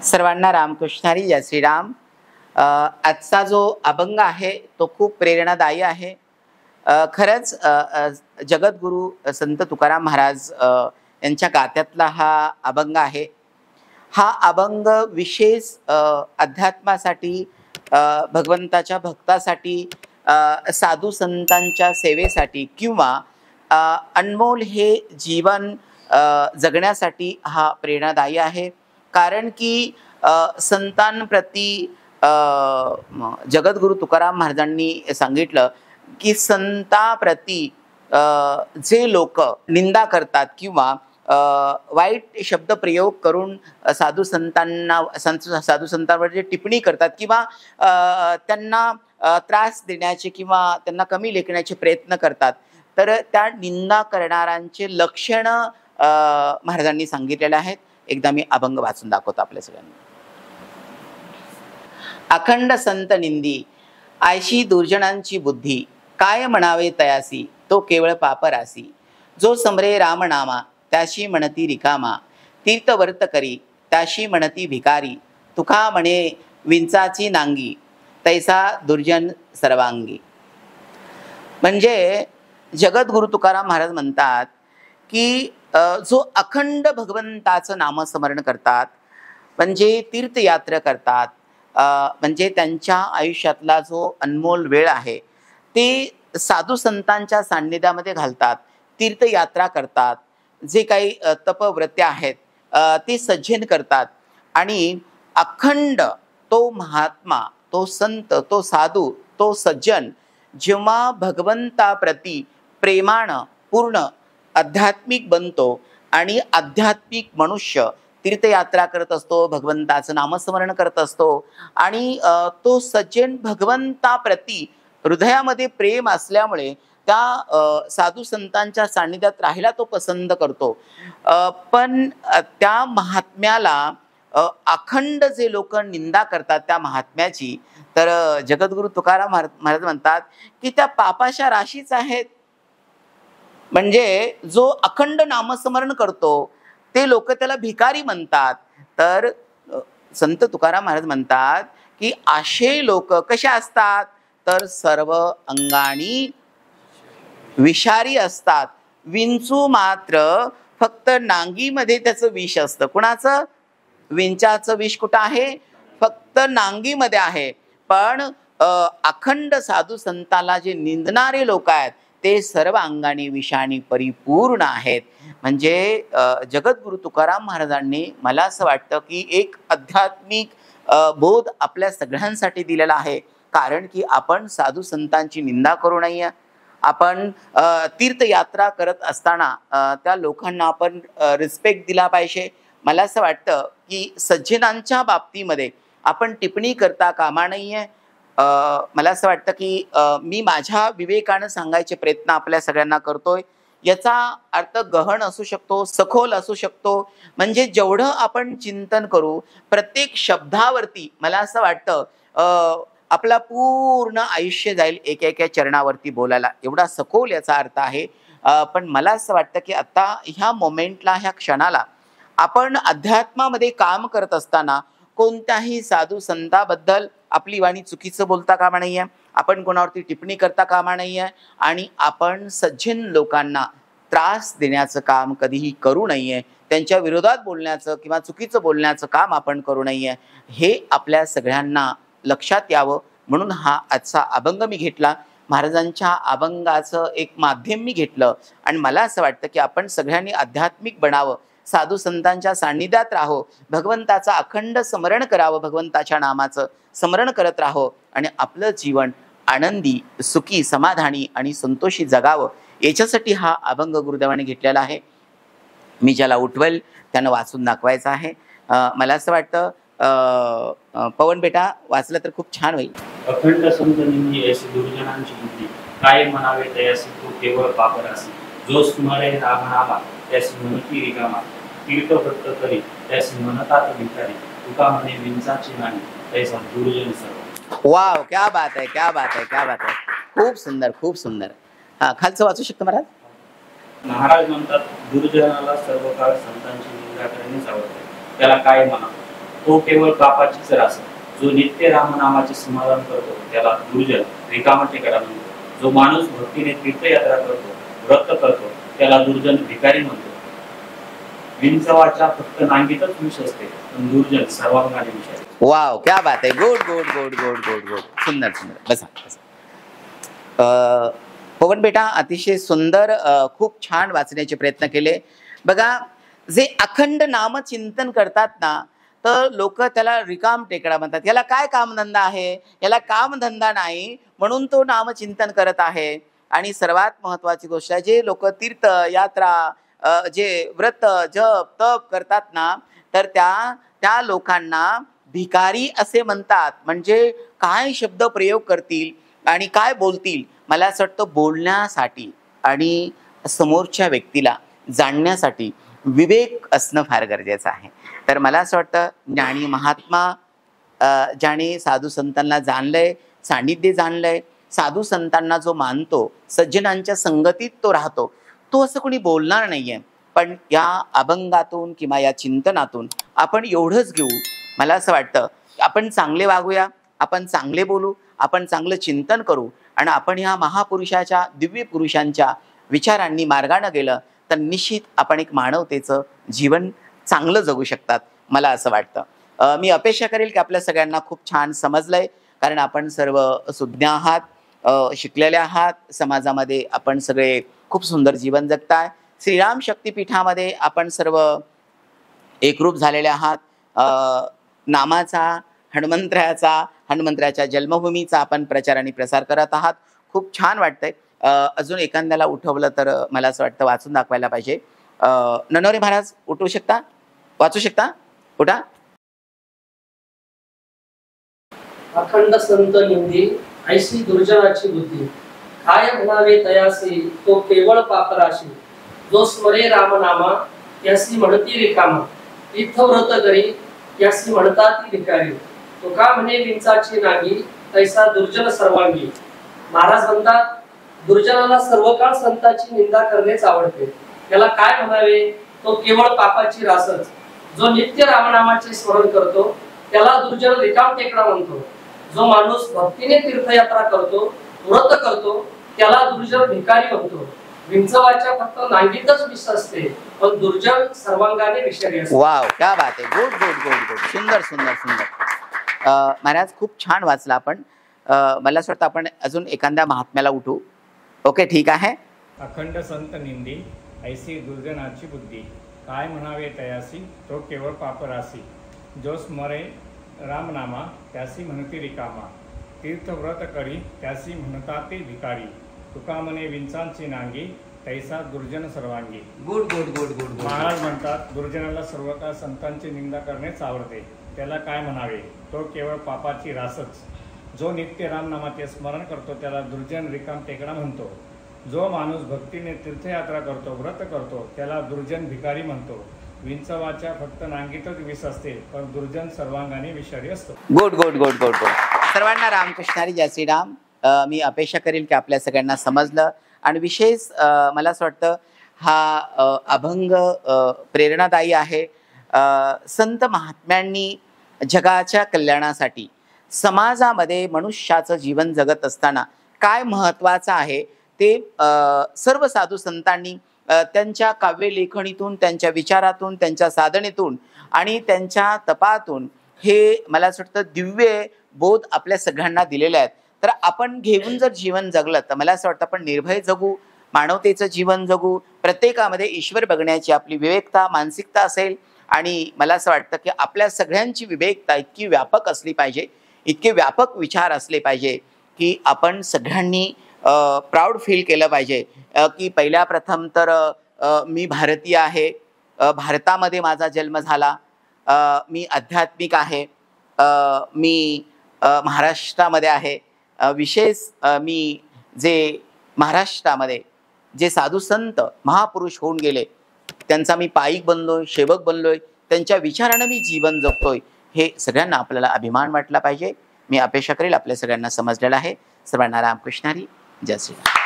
सर्वांना रामकृष्ण हरी, जय श्रीराम। आजचा जो अभंग आहे तो खूप प्रेरणादायी आहे। खरंच जगद्गुरु संत तुकाराम महाराज यांच्या गात्यातला हा अभंग आहे। हा अभंग विशेष अध्यात्मासाठी, भगवंताच्या भक्तासाठी, साधू संतांच्या सेवेसाठी किंवा अनमोल हे जीवन जगण्यासाठी हा प्रेरणादायी आहे। कारण की संतांप्रती जगद्गुरु तुकाराम महाराजांनी सांगितलं की संतांप्रती जे लोक निंदा करतात किंवा वाईट शब्द प्रयोग करून साधू संतांवर जे टिप्पणी करतात किंवा त्यांना त्रास देण्याचे किंवा त्यांना कमी लेखण्याचे प्रयत्न करतात, तर त्या निंदा करणाऱ्यांचे लक्षण महाराजांनी सांगितलेले आहेत। एकदा मी अभंग वाचून दाखवतो आपल्या सगळ्यांना। अखंड संत निंदी आयशी दुर्जनांची बुद्धी, काय म्हणावे तयासी तो केवळ पापरासी। जो समरे रामनामा त्याशी म्हणती रिकामा, तीर्थवर्त करी त्याशी म्हणती भिकारी। तुका म्हणे विंचाची नांगी तैसा दुर्जन सर्वांगी। म्हणजे जगद्गुरु तुकाराम महाराज म्हणतात की जो अखंड भगवंताचं नामस्मरण करतात, म्हणजे तीर्थयात्रा करतात, म्हणजे त्यांच्या आयुष्यातला जो अनमोल वेळ आहे ते साधू संतांच्या सान्निध्यामध्ये घालतात, तीर्थयात्रा करतात, जे काही तपव्रत्या आहेत ते सज्जन करतात आणि अखंड तो महात्मा, तो संत, तो साधू, तो सज्जन जेव्हा भगवंताप्रती प्रेमानं पूर्ण आध्यात्मिक बनतो आणि आध्यात्मिक मनुष्य तीर्थयात्रा करत असतो, भगवंताचं नामस्मरण करत असतो आणि तो सज्जन भगवंताप्रती हृदयामध्ये प्रेम असल्यामुळे त्या साधू संतांच्या सान्निध्यात राहायला तो पसंत करतो। पण त्या महात्म्याला अखंड जे लोक निंदा करतात त्या महात्म्याची, तर जगद्गुरु तुकाराम महाराज म्हणतात की त्या पापाच्या राशीच आहेत। म्हणजे जो अखंड नामस्मरण करतो ते लोक त्याला भिकारी म्हणतात। तर संत तुकाराम महाराज म्हणतात की असे लोक कसे असतात, तर सर्व अंगानी विषारी असतात। विंचू मात्र फक्त नांगीमध्ये त्याचं विष असतं। कुणाचं? विंचाचं विष कुठं आहे? फक्त नांगीमध्ये आहे। पण अखंड साधू संताला जे निंदणारे लोक आहेत ते सर्व अंगाने विषाणी परिपूर्ण आहेत। म्हणजे जगद्गुरु तुकाराम महाराजांनी मला असं वाटतं की एक आध्यात्मिक बोध आपल्या सगळ्यांसाठी दिलेला आहे। कारण की आपण साधू संतांची निंदा करू नये। आपण तीर्थयात्रा करत असताना त्या लोकांना आपण रिस्पेक्ट दिला पाहिजे। मला असं वाटतं की सज्जनांच्या बाबतीमध्ये आपण टिप्पणी करता कामा नये। मला असं वाटतं की मी माझ्या विवेकानं सांगायचे प्रयत्न आपल्या सगळ्यांना करतोय। याचा अर्थ गहन असू शकतो, सखोल असू शकतो। म्हणजे जेवढं आपण चिंतन करू प्रत्येक शब्दावरती, मला असं वाटतं आपला पूर्ण आयुष्य जाईल एका चरणावरती बोलायला, एवढा सखोल याचा अर्थ आहे। पण मला असं वाटतं की आता ह्या मोमेंटला, ह्या क्षणाला आपण अध्यात्मामध्ये काम करत असताना कोणत्याही साधू संताबद्दल आपली वाणी चुकीचं बोलता कामा नाहीये, आपण कोणावरती टिप्पणी करता कामा नाहीये आणि आपण सज्जन लोकांना त्रास देण्याचं काम कधीही करू नये। त्यांच्या विरोधात बोलण्याचं किंवा चुकीचं बोलण्याचं काम आपण करू नये, हे आपल्या सगळ्यांना लक्षात यावं म्हणून हा आजचा अभंग मी घेतला। महाराजांच्या अभंगाचं एक माध्यम मी घेतलं आणि मला असं वाटतं की आपण सगळ्यांनी आध्यात्मिक बनावं, साधू संतांच्या सान्निध्यात राहो, भगवंताचं अखंड स्मरण करावं, भगवंताच्या नामाचं स्मरण करत राहो आणि आपलं जीवन आनंदी, सुखी, समाधानी आणि संतोषी जगावं, याच्यासाठी हा अभंग गुरुदेवाने घेतलेला आहे। मी ज्याला उठवेल त्यानं वाचून दाखवायचं आहे। मला असं वाटतं पवन बेटा वाचलं तर खूप छान होईल। अखंड संत निंदी ऐसी दुर्जनांची बुद्धी, काय म्हणावे तयासी तो केवळ पापरासी। जो स्मरे रामनामा त्यासी म्हणती रिकामा, तीर्थव्रत करी त्यासी म्हणतात भिकारी। तुका म्हणे विंचाची नांगी तैसा दुर्जन सर्व। वाव, क्या बात आहे, क्या बात आहे, क्या बात आहे। खूप सुंदर, खूप सुंदर। हा, खालचं वाचू शकतो महाराज? महाराज म्हणतात दुर्जनाला सर्व काळ संतांची निंदा करणेच आवडते, त्याला काय म्हणावं? तो केवळ पापाचीच रास. जो नित्य रामनामाचे स्मरण करतो त्याला दुर्जन रिकामा टेकडा म्हणतो. जो माणूस भक्तीने तीर्थयात्रा करतो, व्रत करतो त्याला दुर्जन भिकारी म्हणतो. विंचवाच्या फक्त नांगीतच विष असते, पण दुर्जन सर्वांगाने विष असते. वाव, क्या बात आहे. Good good good good good good. सुंदर सुंदर. बसा बसा. पवन बेटा अतिशय सुंदर, खूप छान वाचण्याचे प्रयत्न केले. बघा, जे अखंड नामचिंतन करतात ना, तर लोक त्याला रिकाम टेकडा म्हणतात. याला काय कामधंदा आहे? याला कामधंदा नाही, म्हणून तो नामचिंतन करत आहे. आणि सर्वात महत्वाची गोष्ट आहे, जे लोक तीर्थ यात्रा, जे व्रत जप तप करतात ना, तर त्या लोकांना भिकारी असे म्हणतात. म्हणजे काय शब्द प्रयोग करतील आणि काय बोलतील, मला असं वाटतं बोलण्यासाठी आणि समोरच्या व्यक्तीला जाणण्यासाठी विवेक असणं फार गरजेचं आहे. तर मला असं वाटतं ज्ञानी महात्मा, ज्याने साधू संतांना जाणलंय, सान्निध्य जाणलंय, साधू संतांना जो मानतो, सज्जनांच्या संगतीत तो राहतो, तो असं कोणी बोलणार नाहीये. पण या अभंगातून किंवा या चिंतनातून आपण एवढंच घेऊ, मला असं वाटतं आपण चांगले वागूया, आपण चांगले बोलू, आपण चांगलं चिंतन करू. आणि आपण ह्या महापुरुषाच्या, दिव्य पुरुषांच्या विचारांनी मार्गाने गेलं तर निश्चित आपण एक मानवतेचं जीवन चांगलं जगू शकतात, मला असं वाटतं. मी अपेक्षा करेल की आपल्या सगळ्यांना खूप छान समजलंय, कारण आपण सर्व सुज्ञ आहात, शिकलेले आहात, समाजामध्ये आपण सगळे खूप सुंदर जीवन जगताय. श्रीराम शक्तिपीठामध्ये आपण सर्व एकरूप झालेले आहात. नामाचा, हनुमंतराच्या जन्मभूमीचा आपण प्रचार आणि प्रसार करत आहात. खूप छान वाटतंय. अजून एखाद्याला उठवलं तर मला असं वाटतं वाचून दाखवायला पाहिजे. ननवरे महाराज उठवू शकता? वाचू शकता? उठा. अखंड संत निंदी ऐशी दुर्जनाची बुद्धी, काय म्हणावे तयासी तो केवळ पापराशी. जो स्मरे रामनामा त्यासी म्हणती रिकामा, तीर्थव्रत करी त्यासी म्हणतात ती भिकारी. तो का म्हणे विंचाची नांगी तैसा दुर्जन सर्वांगी. महाराज म्हणतात दुर्जनाला सर्व काळ संतांची निंदा करण्यास आवडते. त्याला काय म्हणावे, तो केवळ पापाची रासच. जो नित्य रामनामाचे स्मरण करतो त्याला दुर्जन रिकाम टेकडा म्हणतो. जो माणूस भक्तीने तीर्थयात्रा करतो, व्रत करतो त्याला दुर्जन भिकारी म्हणतो. विंचवाच्या फक्त नांगीतच विष असते, पण दुर्जन सर्वांगाने विषारी असते. वाव, क्या बात आहे. Good good good good. सुंदर सुंदर सुंदर. महाराज खूप छान वाचला आपण. मला असं वाटतं आपण अजून एखाद्या महात्म्याला उठू. ओके, ठीक आहे. अखंड संत निंदी ऐसी दुर्जनाची बुद्धी, काय म्हणावे तयासी तो केवळ पापरासी. जो स्मरे रामनामा त्यासी म्हणती रिकामा, तीर्थव्रत करी त्यासी म्हणतात ते भिकारी. तुका म्हणे विंचांची नांगी तैसा दुर्जन सर्वांगी. Good good good good. महाराज म्हणतात दुर्जनाला सर्व काळ संतांची निंदा करण्यास आवडते. त्याला काय म्हणावे, तो केवळ पापाची रासच. जो नित्य रामनामाचे स्मरण करतो त्याला दुर्जन रिकाम टेकडा म्हणतो. जो माणूस भक्तीने तीर्थयात्रा करतो, व्रत करतो त्याला दुर्जन भिकारी म्हणतो. विंचवाच्या फक्त नांगीतच विष असते, पण दुर्जन सर्वांगाने विषारी असतो. Good good good good good. सर्वांना रामकृष्णारी, जय श्रीराम. मी अपेक्षा करेल की आपल्या सगळ्यांना समजलं. आणि विशेष मला असं वाटतं हा अभंग प्रेरणादायी आहे. संत महात्म्यांनी जगाच्या कल्याणासाठी, समाजामध्ये मनुष्याचं जीवन जगत असताना काय महत्त्वाचं आहे ते सर्व साधू संतांनी त्यांच्या काव्यलेखणीतून, त्यांच्या विचारातून, त्यांच्या साधनेतून आणि त्यांच्या तपातून हे मला असं वाटतं दिव्य बोध आपल्या सगळ्यांना दिलेले आहेत. तर आपण घेऊन जर जीवन जगलं तर मला असं वाटतं आपण निर्भय जगू, मानवतेचं जीवन जगू, प्रत्येकामध्ये ईश्वर बघण्याची आपली विवेकता, मानसिकता असेल. आणि मला असं वाटतं की आपल्या सगळ्यांची विवेकता इतकी व्यापक असली पाहिजे, इतके व्यापक विचार असले पाहिजे की आपण सगळ्यांनी प्राऊड फील केलं पाहिजे की पहिल्या प्रथम तर मी भारतीय आहे, भारतामध्ये माझा जन्म झाला, मी आध्यात्मिक आहे, मी महाराष्ट्रामध्ये आहे. विशेष मी जे महाराष्ट्रामध्ये जे साधू संत महापुरुष होऊन गेले त्यांचा मी पाईक बनलोय, सेवक बनलोय, त्यांच्या विचारानं मी जीवन जगतोय, हे सगळ्यांना आपल्याला अभिमान वाटला पाहिजे. मी अपेक्षा करेल आपल्या सगळ्यांना समजलेलं आहे. सर्वांना रामकृष्ण हरी. जय श्री राम.